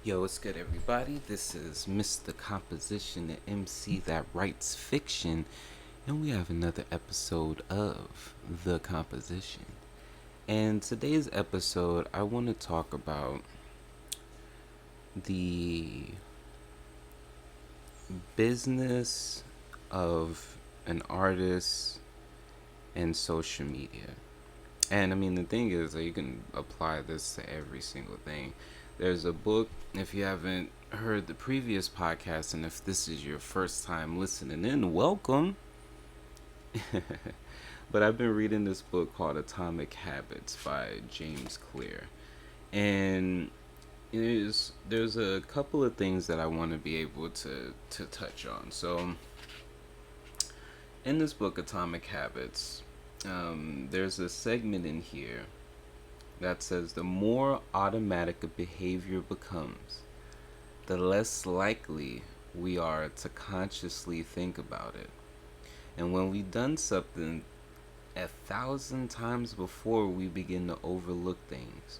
Yo, what's good, everybody? This is Mr. Composition, the MC that writes fiction, and we have another episode of The Composition. And today's episode, I want to talk about the business of an artist and social media. And I mean, the thing is that you can apply this to every single thing. There's a book, if you haven't heard the previous podcast, and if this is your first time listening in, welcome. But I've been reading this book called Atomic Habits by James Clear. And there's a couple of things that I want to be able to touch on. So, in this book, Atomic Habits, there's a segment in here that says the more automatic a behavior becomes, the less likely we are to consciously think about it. And when we've done something 1,000 times before, we begin to overlook things.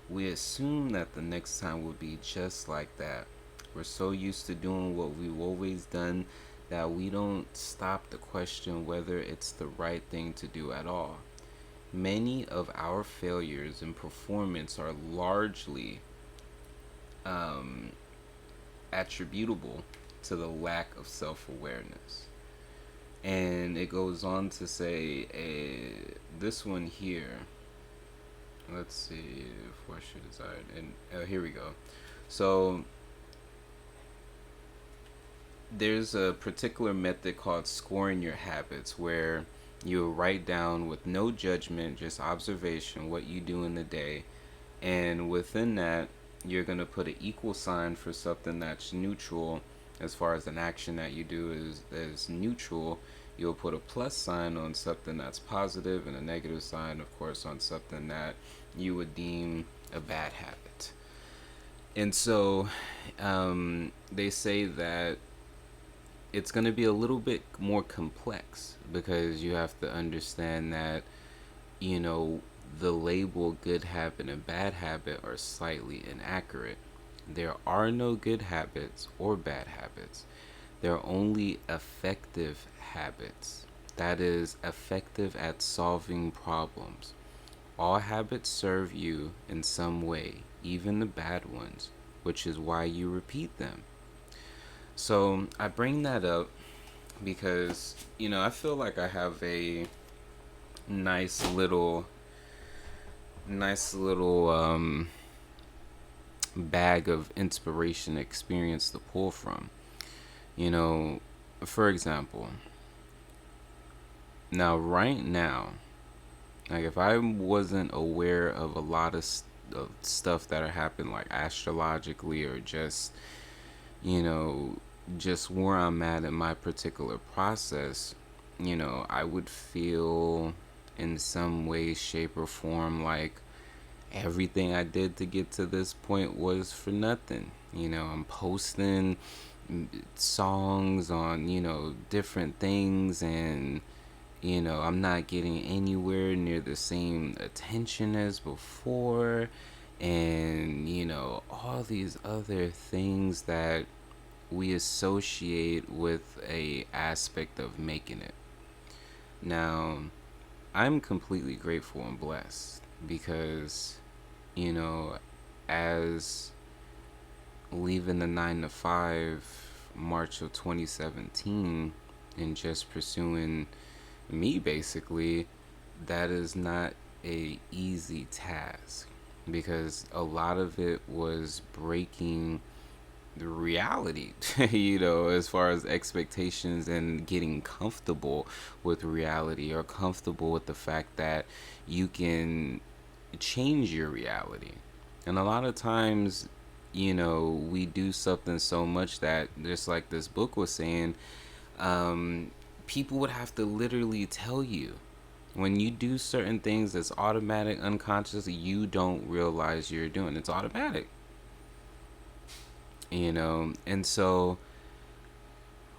We assume that the next time will be just like that. We're so used to doing what we've always done that we don't stop to question whether it's the right thing to do at all. Many of our failures in performance are largely um, attributable to the lack of self awareness. And it goes on to say, this one here, let's see, force your desire, and here we go. So, there's a particular method called scoring your habits where you write down with no judgment, just observation, what you do in the day. And within that, you're going to put an equal sign for something that's neutral. As far as an action that you do is neutral, you'll put a plus sign on something that's positive and a negative sign, of course, on something that you would deem a bad habit. And so they say that it's going to be a little bit more complex because you have to understand that, you know, the label good habit and bad habit are slightly inaccurate. There are no good habits or bad habits. There are only effective habits. That is, effective at solving problems. All habits serve you in some way, even the bad ones, which is why you repeat them. So I bring that up because, I feel like I have a nice little nice little bag of inspiration experience to pull from. You know, for example, now right now, like if I wasn't aware of a lot of stuff that are happening, like astrologically, or just, you know, just where I'm at in my particular process, I would feel in some way, shape, or form like everything I did to get to this point was for nothing. I'm posting songs on, different things, and, I'm not getting anywhere near the same attention as before. And, all these other things that we associate with a aspect of making it. Now, I'm completely grateful and blessed because, you know, as leaving the 9 to 5 March of 2017 and just pursuing me basically, that is not a easy task because a lot of it was breaking the reality, as far as expectations and getting comfortable with reality or comfortable with the fact that you can change your reality. And a lot of times, we do something so much that, just like this book was saying, um, people would have to literally tell you. When you do certain things that's automatic, unconsciously, you don't realize you're doing it's automatic. And so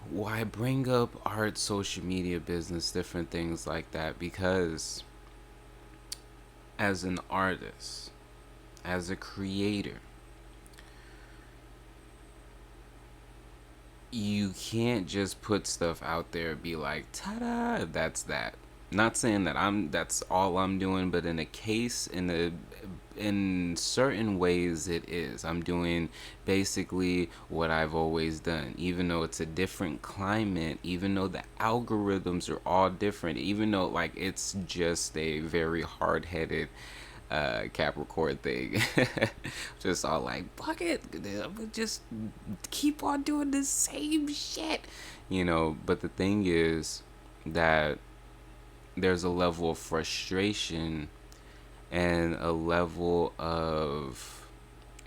why bring up art, social media, business, different things like that? Because as an artist, as a creator, you can't just put stuff out there and be like, ta-da, that's that. Not saying that that's all I'm doing, but in a case, in certain ways it is. I'm doing basically what I've always done, even though it's a different climate, even though the algorithms are all different, even though like it's just a very hard-headed Capricorn thing. Just all like, fuck it, I'm gonna just keep on doing the same shit, But the thing is that there's a level of frustration and a level of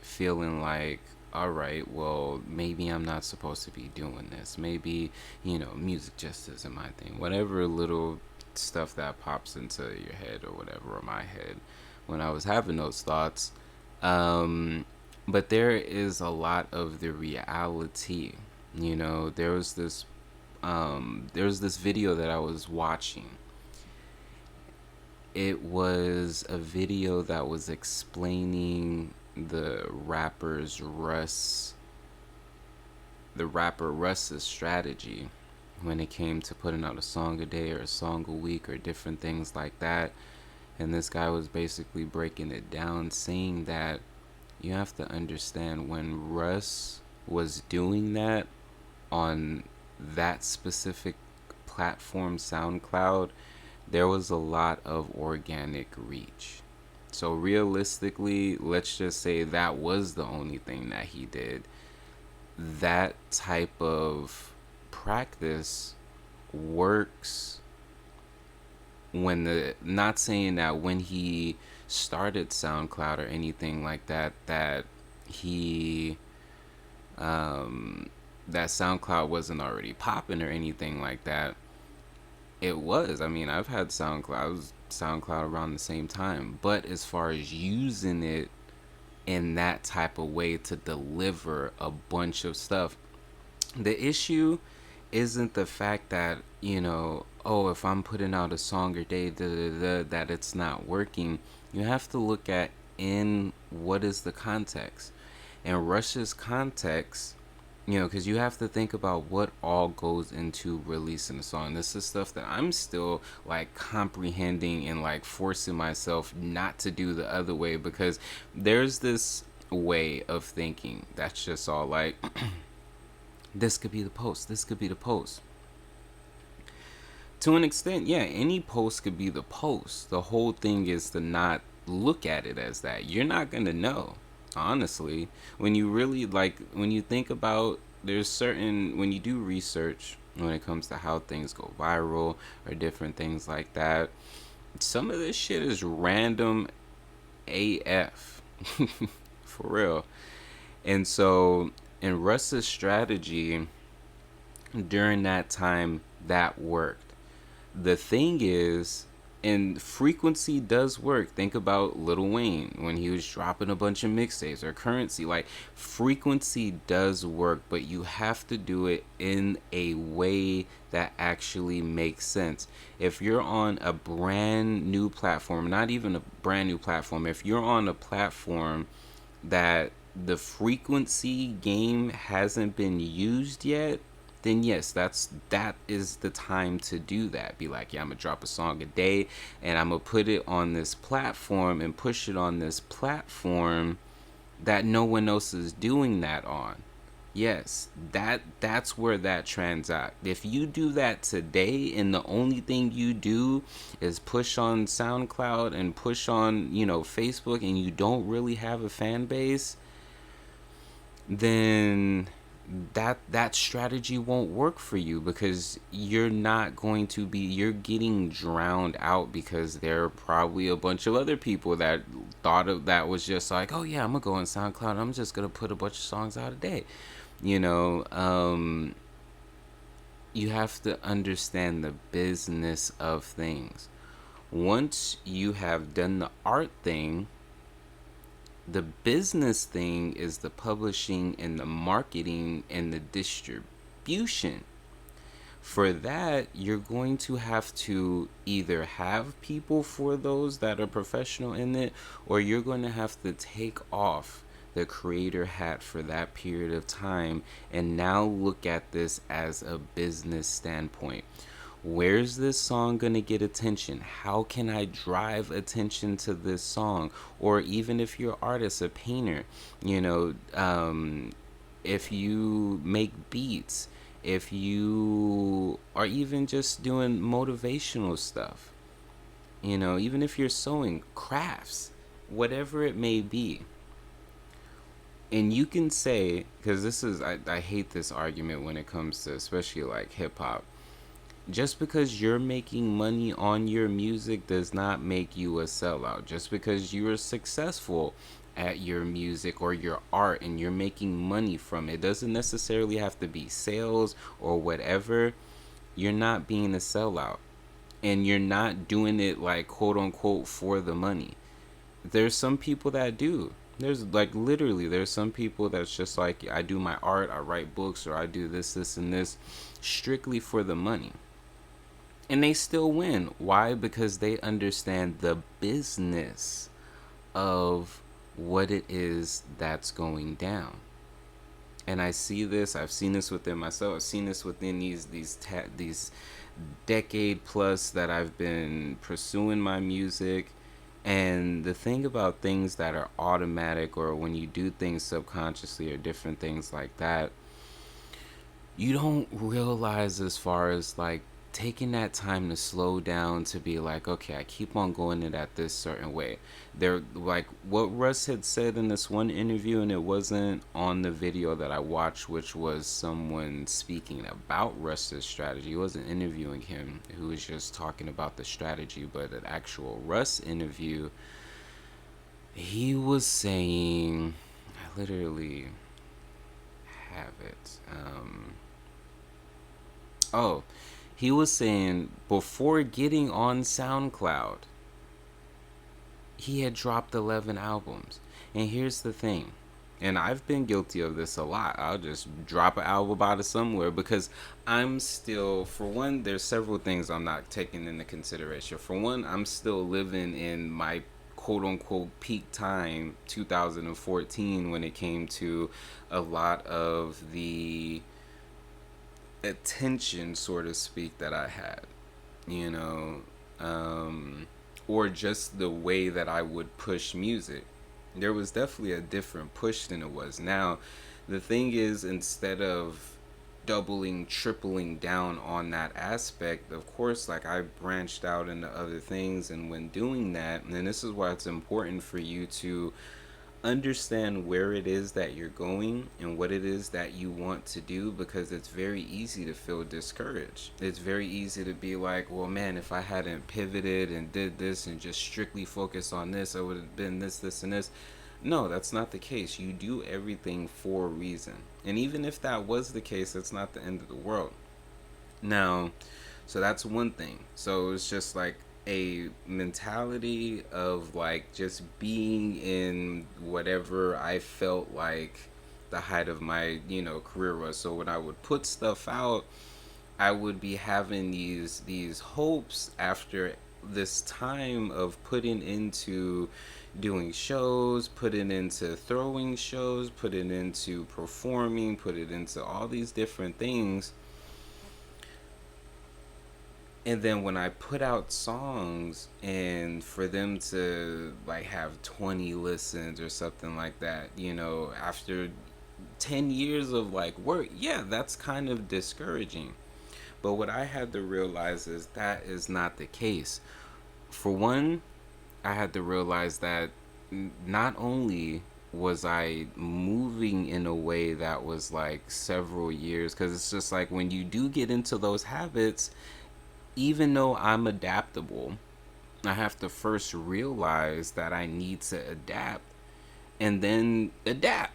feeling like, all right, well, maybe I'm not supposed to be doing this. Maybe, music just isn't my thing. Whatever little stuff that pops into your head or whatever, or my head when I was having those thoughts. But there is a lot of the reality. There was this video that I was watching. It was a video that was explaining the rapper Russ's strategy when it came to putting out a song a day or a song a week or different things like that. And this guy was basically breaking it down, saying that you have to understand when Russ was doing that on that specific platform, SoundCloud, there was a lot of organic reach. So realistically, let's just say that was the only thing that he did. That type of practice works not saying that when he started SoundCloud or anything like that, that he that SoundCloud wasn't already popping or anything like that. It was. I mean, I've had SoundCloud around the same time, but as far as using it in that type of way to deliver a bunch of stuff, the issue isn't the fact that, oh, if I'm putting out a song a day, that it's not working. You have to look at in what is the context. And Rush's context, because you have to think about what all goes into releasing a song. This is stuff that I'm still like comprehending and like forcing myself not to do the other way, because there's this way of thinking that's just all like, this could be the post, this could be the post. To an extent, yeah, any post could be the post. The whole thing is to not look at it as that. You're not going to know, honestly. When you think about, when you do research when it comes to how things go viral or different things like that, some of this shit is random AF. For real. And so, in Russ's strategy, during that time, that worked. The thing is, and frequency does work. Think about Lil Wayne when he was dropping a bunch of mixtapes, or Currency. Like, frequency does work, but you have to do it in a way that actually makes sense. If you're on a brand new platform, not even a brand new platform, if you're on a platform that the frequency game hasn't been used yet, then yes, that is the time to do that. Be like, yeah, I'm gonna drop a song a day and I'm gonna put it on this platform and push it on this platform that no one else is doing that on. Yes, that's where that transact. If you do that today and the only thing you do is push on SoundCloud and push on, Facebook, and you don't really have a fan base, then that strategy won't work for you, because you're getting drowned out, because there are probably a bunch of other people that thought of that was just like, oh yeah, I'm gonna go on SoundCloud, I'm just gonna put a bunch of songs out a day. You have to understand the business of things. Once you have done the art thing, the business thing is the publishing and the marketing and the distribution. For that, you're going to have to either have people for those that are professional in it, or you're going to have to take off the creator hat for that period of time and now look at this as a business standpoint. Where's this song going to get attention? How can I drive attention to this song? Or even if you're an artist, a painter, you know, if you make beats, if you are even just doing motivational stuff, you know, even if you're sewing, crafts, whatever it may be. And you can say, because I hate this argument when it comes to especially like hip hop. Just because you're making money on your music does not make you a sellout. Just because you're successful at your music or your art and you're making money from it doesn't necessarily have to be sales or whatever. You're not being a sellout. And you're not doing it like quote unquote for the money. There's some people that do. There's like literally there's some people that's just like, I do my art, I write books, or I do this and this strictly for the money. And they still win. Why? Because they understand the business of what it is that's going down. And I see this. I've seen this within myself. I've seen this within these decade plus that I've been pursuing my music. And the thing about things that are automatic, or when you do things subconsciously, or different things like that, you don't realize, as far as like taking that time to slow down, to be like, okay, I keep on going it at this certain way. They're like what Russ had said in this one interview, and it wasn't on the video that I watched, which was someone speaking about Russ's strategy. He wasn't interviewing him, who was just talking about the strategy, but an actual Russ interview, he was saying, I literally have it. Oh, he was saying before getting on SoundCloud, he had dropped 11 albums. And here's the thing, and I've been guilty of this a lot. I'll just drop an album out of somewhere because I'm still, for one, there's several things I'm not taking into consideration. For one, I'm still living in my quote unquote peak time, 2014, when it came to a lot of the attention, so to speak, that I had, you know, or just the way that I would push music. There was definitely a different push than it was now. The thing is, instead of doubling, tripling down on that aspect, of course, like I branched out into other things, and when doing that, and this is why it's important for you to understand where it is that you're going and what it is that you want to do, because it's very easy to feel discouraged. It's very easy to be like, well, man, if I hadn't pivoted and did this and just strictly focused on this, I would have been this, and this. No, that's not the case. You do everything for a reason. And even if that was the case, that's not the end of the world. Now, so that's one thing. So it's just like a mentality of like just being in whatever I felt like the height of my, you know, career was. So when I would put stuff out, I would be having these hopes after this time of putting into doing shows, putting into throwing shows, putting into performing, putting into all these different things. And then when I put out songs, and for them to like have 20 listens or something like that, you know, after 10 years of like work, yeah, that's kind of discouraging. But what I had to realize is that is not the case. For one, I had to realize that not only was I moving in a way that was like several years, because it's just like when you do get into those habits, even though I'm adaptable, I have to first realize that I need to adapt and then adapt.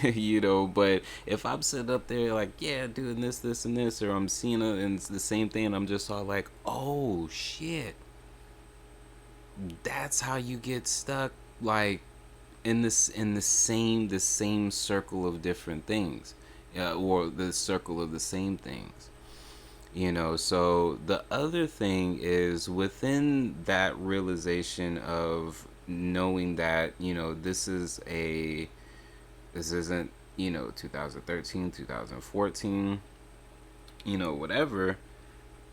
You know, but if I'm sitting up there like, yeah, doing this and this, or I'm seeing it and it's the same thing, and I'm just all like, oh shit, that's how you get stuck, like in the same circle of different things, or the circle of the same things. You know, so the other thing is, within that realization of knowing that, you know, this is a This isn't, 2013, 2014, whatever.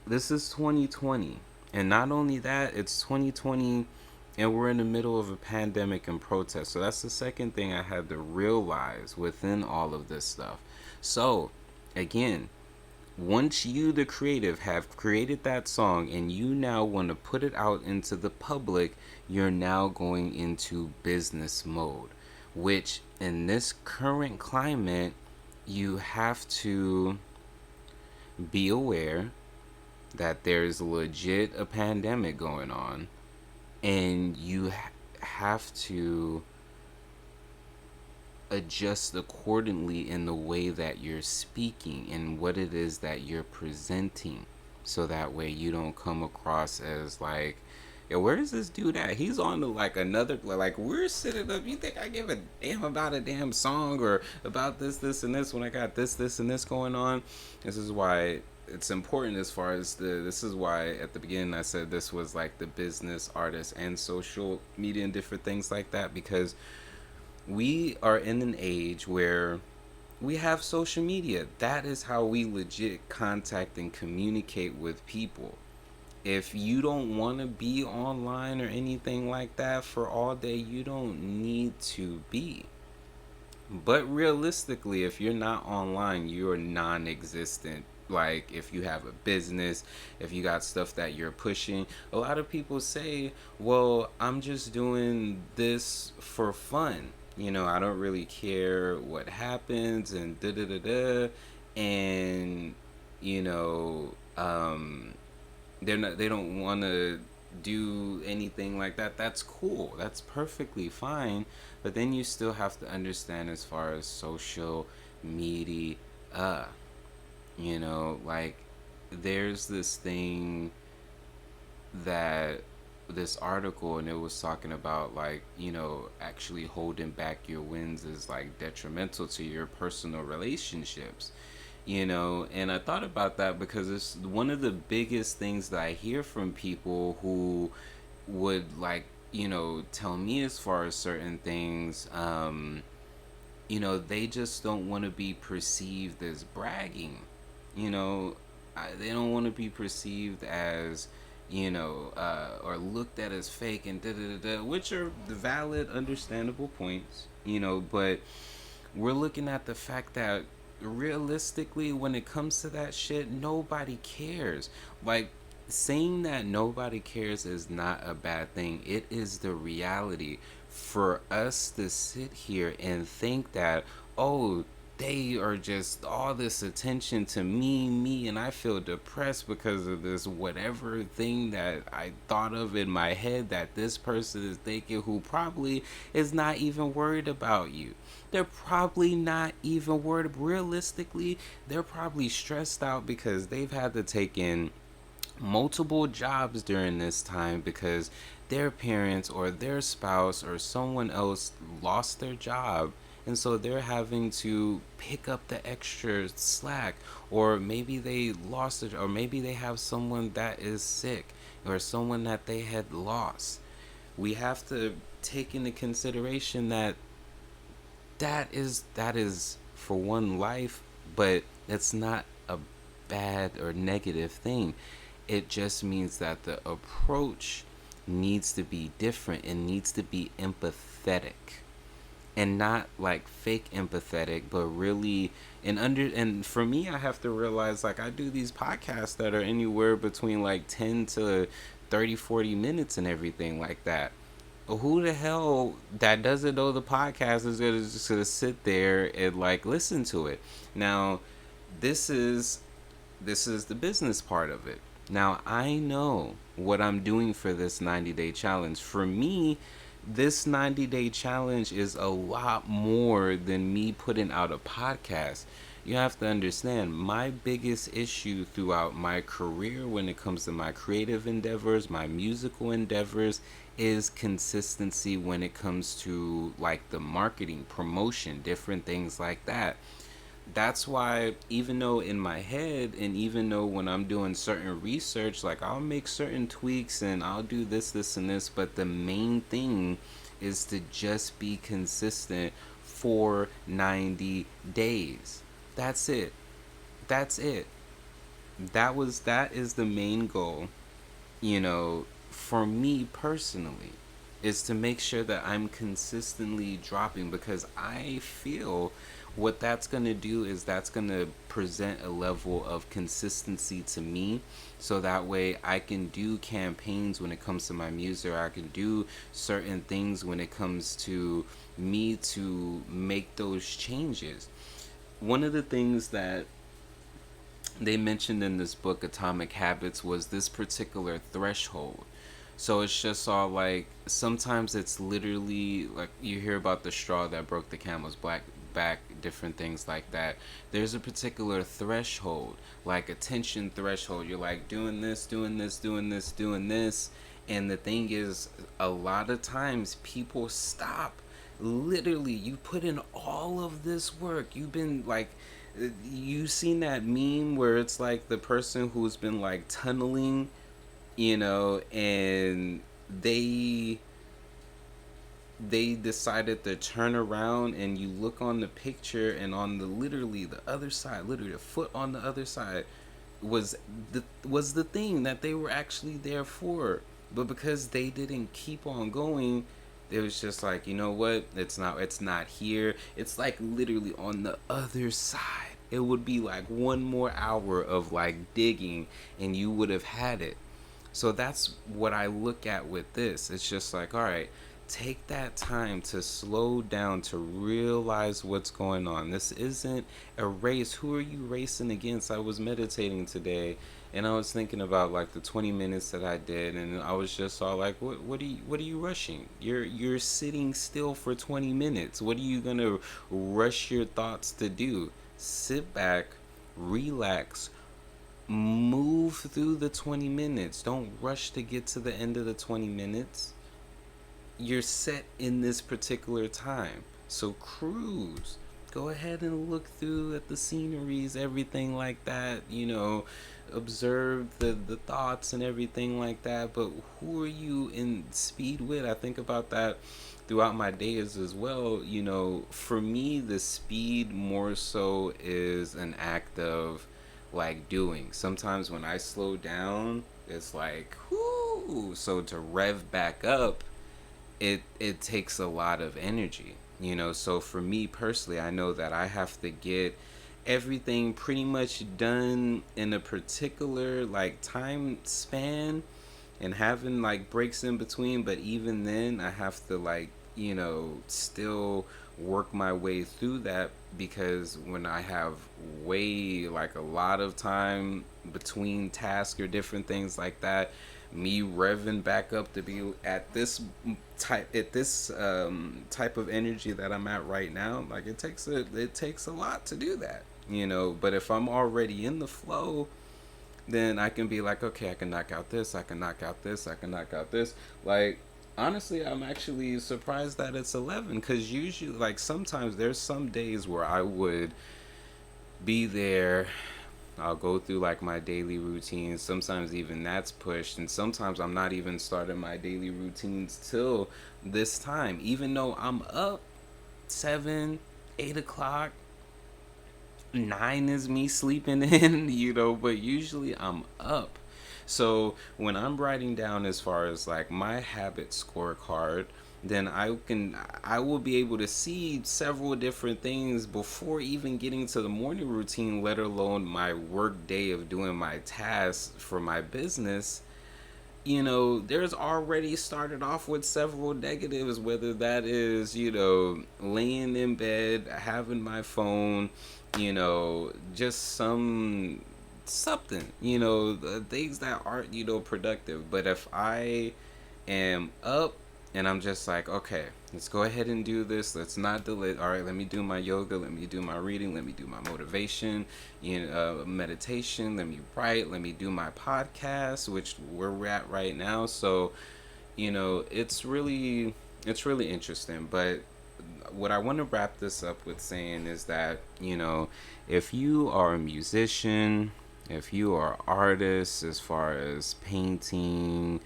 This is 2020. And not only that, it's 2020 and we're in the middle of a pandemic and protest. So that's the second thing I had to realize within all of this stuff. So, again, once you, the creative, have created that song and you now want to put it out into the public, you're now going into business mode, which in this current climate, you have to be aware that there's legit a pandemic going on, and you have to adjust accordingly in the way that you're speaking and what it is that you're presenting, so that way you don't come across as like, yo, where is this dude at? He's on to like another, like, we're sitting up. You think I give a damn about a damn song or about this and this when I got this and this going on? This is why it's important, as far as this is why at the beginning I said this was like the business, artist, and social media and different things like that, because we are in an age where we have social media. That is how we legit contact and communicate with people. If you don't want to be online or anything like that for all day, you don't need to be. But realistically, if you're not online, you're non existent. Like, if you have a business, if you got stuff that you're pushing, a lot of people say, well, I'm just doing this for fun. I don't really care what happens and da da da da. And, you know, they don't want to do anything like that. That's cool, that's perfectly fine. But then you still have to understand, as far as social media, like, there's this thing that this article, and it was talking about, like, actually holding back your wins is like detrimental to your personal relationships. And I thought about that because it's one of the biggest things that I hear from people who would, like, tell me, as far as certain things, they just don't want to be perceived as bragging. you know they don't want to be perceived as, or looked at as fake and da da da da, which are valid, understandable points, but we're looking at the fact that realistically, when it comes to that shit, nobody cares. Like, saying that nobody cares is not a bad thing. It is the reality. For us to sit here and think that, oh, they are just all this attention to me, and I feel depressed because of this whatever thing that I thought of in my head that this person is thinking, who probably is not even worried about you. They're probably not even worried. Realistically, they're probably stressed out because they've had to take in multiple jobs during this time because their parents or their spouse or someone else lost their job, and so they're having to pick up the extra slack. Or maybe they lost it, or maybe they have someone that is sick, or someone that they had lost. We have to take into consideration that that is for one life, but it's not a bad or negative thing. It just means that the approach needs to be different and needs to be empathetic, and not like fake empathetic, but really, and for me, I have to realize, like, I do these podcasts that are anywhere between like 10 to 30, 40 minutes and everything like that. Who the hell that doesn't know the podcast is gonna just gonna sit there and like listen to it? Now, this is this is the business part of it. Now, I know what I'm doing for this 90-day challenge. For me, this 90-day challenge is a lot more than me putting out a podcast. You have to understand, my biggest issue throughout my career when it comes to my creative endeavors, my musical endeavors, is consistency when it comes to like the marketing, promotion, different things like that. That's why, even though in my head, and even though when I'm doing certain research, like, I'll make certain tweaks and I'll do this and this, but the main thing is to just be consistent for 90 days. That's it. That's it. That is the main goal, for me personally, is to make sure that I'm consistently dropping, because I feel what that's going to do is that's going to present a level of consistency to me, so that way I can do campaigns when it comes to my music, or I can do certain things when it comes to me to make those changes. One of the things that they mentioned in this book, Atomic Habits, was this particular threshold. So it's just all like, sometimes it's literally like you hear about the straw that broke the camel's black back, different things like that. There's a particular threshold, like attention threshold. You're like doing this, doing this, doing this, doing this. And the thing is, a lot of times people stop. Literally, you put in all of this work. You've been like, you seen that meme where it's like the person who's been like tunneling, and they decided to turn around, and you look on the picture, and on the literally the other side, literally the foot on the other side, was the thing that they were actually there for. But because they didn't keep on going, it was just like, you know what, it's not here. It's like literally on the other side. It would be like one more hour of like digging, and you would have had it. So that's what I look at with this. It's just like, all right, take that time to slow down, to realize what's going on. This isn't a race. Who are you racing against? I was meditating today, and I was thinking about like the 20 minutes that I did, and I was just all like, what are you rushing? You're sitting still for 20 minutes. What are you going to rush your thoughts to do? Sit back, relax, move through the 20 minutes. Don't rush to get to the end of the 20 minutes. You're set in this particular time. So cruise. Go ahead and look through at the sceneries, everything like that, observe the thoughts and everything like that. But who are you in speed with? I think about that throughout my days as well. For me, the speed more so is an act of like doing. Sometimes when I slow down, it's like, whoo. So to rev back up, it takes a lot of energy. So for me personally, I know that I have to get everything pretty much done in a particular like time span, and having like breaks in between. But even then, I have to like, still work my way through that, because when I have way like a lot of time between tasks or different things like that, me revving back up to be at this type of energy that I'm at right now, like it takes a lot to do that. But if I'm already in the flow, then I can be like, okay, I can knock out this, I can knock out this, I can knock out this. Like, honestly, I'm actually surprised that it's 11, because usually, like, sometimes there's some days where I would be there. I'll go through like my daily routines. Sometimes even that's pushed, and sometimes I'm not even starting my daily routines till this time, even though I'm up 7, 8 o'clock. 9 is me sleeping in, but usually I'm up. So when I'm writing down as far as like my habit scorecard, then I will be able to see several different things before even getting to the morning routine, let alone my work day of doing my tasks for my business. There's already started off with several negatives, whether that is, laying in bed, having my phone, just something, things that aren't, productive. But if I am up and I'm just like, okay, let's go ahead and do this. Let's not delay. All right, let me do my yoga. Let me do my reading. Let me do my motivation, meditation. Let me write. Let me do my podcast, which we're at right now. So, it's really interesting. But what I want to wrap this up with saying is that, if you are a musician, if you are artist, as far as painting,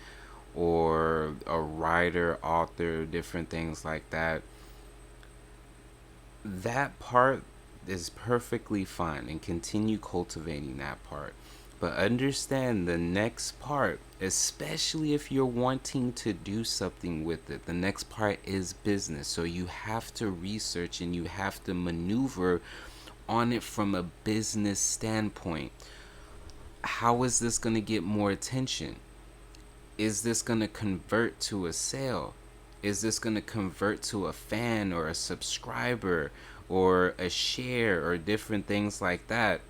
or a writer, author, different things like that, that part is perfectly fine, and continue cultivating that part. But understand the next part, especially if you're wanting to do something with it. The next part is business. So you have to research and you have to maneuver on it from a business standpoint. How is this going to get more attention? Is this going to convert to a sale? Is this going to convert to a fan or a subscriber or a share or different things like that?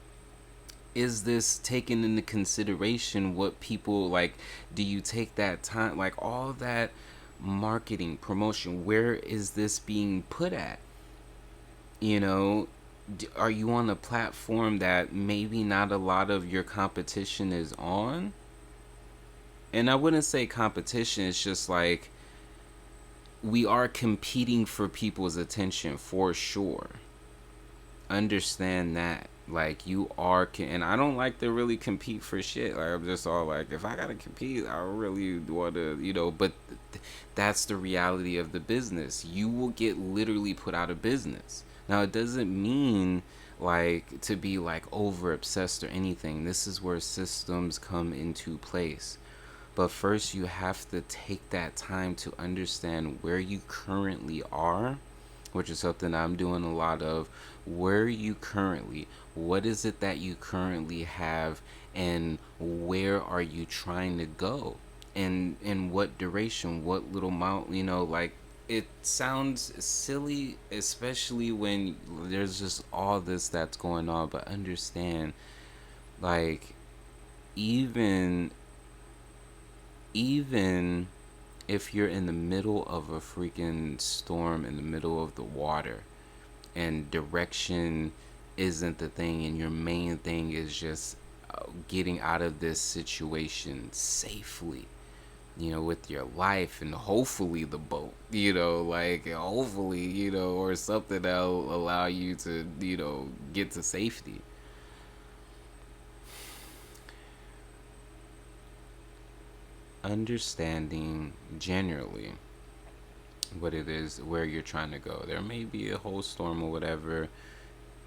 Is this taking into consideration what people like? Do you take that time, like all that marketing, promotion? Where is this being put at? You know, are you on a platform that maybe not a lot of your competition is on? And I wouldn't say competition, it's just like we are competing for people's attention for sure. Understand that. Like you are, and I don't like to really compete for shit. Like I'm just all like, if I gotta compete, I really want to, But that's the reality of the business. You will get literally put out of business. Now it doesn't mean like to be like over obsessed or anything. This is where systems come into place. But first, you have to take that time to understand where you currently are, which is something I'm doing a lot of. Where are you currently? What is it that you currently have? And where are you trying to go? And in what duration? What little amount? Like it sounds silly, especially when there's just all this that's going on. But understand, like, even even if you're in the middle of a freaking storm in the middle of the water and direction isn't the thing and your main thing is just getting out of this situation safely, with your life and hopefully the boat, like hopefully, or something that'll allow you to, get to safety. Understanding generally what it is, where you're trying to go. There may be a whole storm or whatever,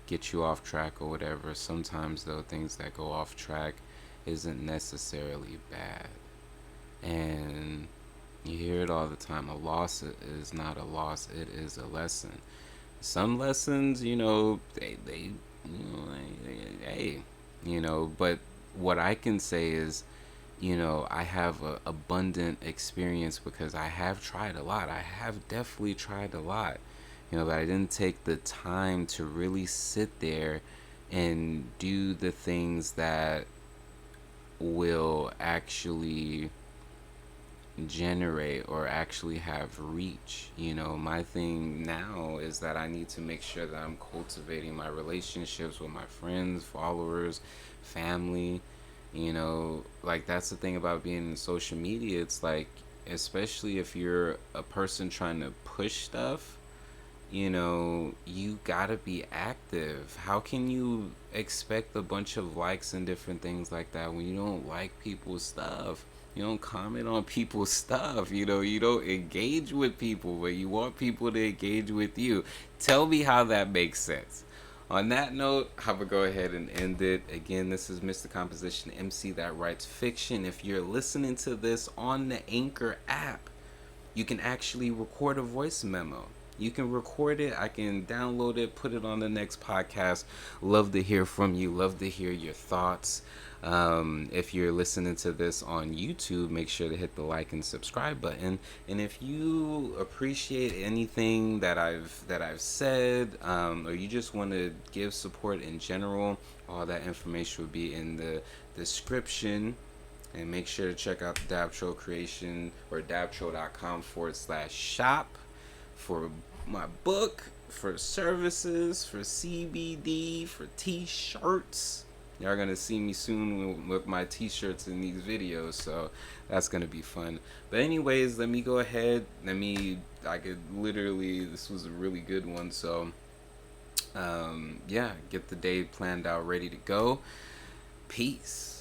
get you off track or whatever. Sometimes, though, things that go off track isn't necessarily bad. And you hear it all the time, a loss is not a loss, it is a lesson. Some lessons, hey, but what I can say is, I have a abundant experience because I have tried a lot. I have definitely tried a lot, but I didn't take the time to really sit there and do the things that will actually generate or actually have reach. My thing now is that I need to make sure that I'm cultivating my relationships with my friends, followers, family. Like that's the thing about being in social media. It's like, especially if you're a person trying to push stuff, you gotta be active. How can you expect a bunch of likes and different things like that when you don't like people's stuff? You don't comment on people's stuff. You don't engage with people, but you want people to engage with you. Tell me how that makes sense. On that note, I'm going to go ahead and end it. Again, this is Mr. Composition MC that writes fiction. If you're listening to this on the Anchor app, you can actually record a voice memo. You can record it. I can download it, put it on the next podcast. Love to hear from you. Love to hear your thoughts. If you're listening to this on YouTube, make sure to hit the like and subscribe button. And if you appreciate anything that I've said, or you just want to give support in general, all that information will be in the description. And make sure to check out the Dabtro Creation or dabtro.com/shop for my book, for services, for CBD, for t-shirts. Y'all gonna see me soon with my t-shirts in these videos, so that's gonna be fun. But anyways, let me go ahead. This was a really good one, so yeah, get the day planned out, ready to go. Peace.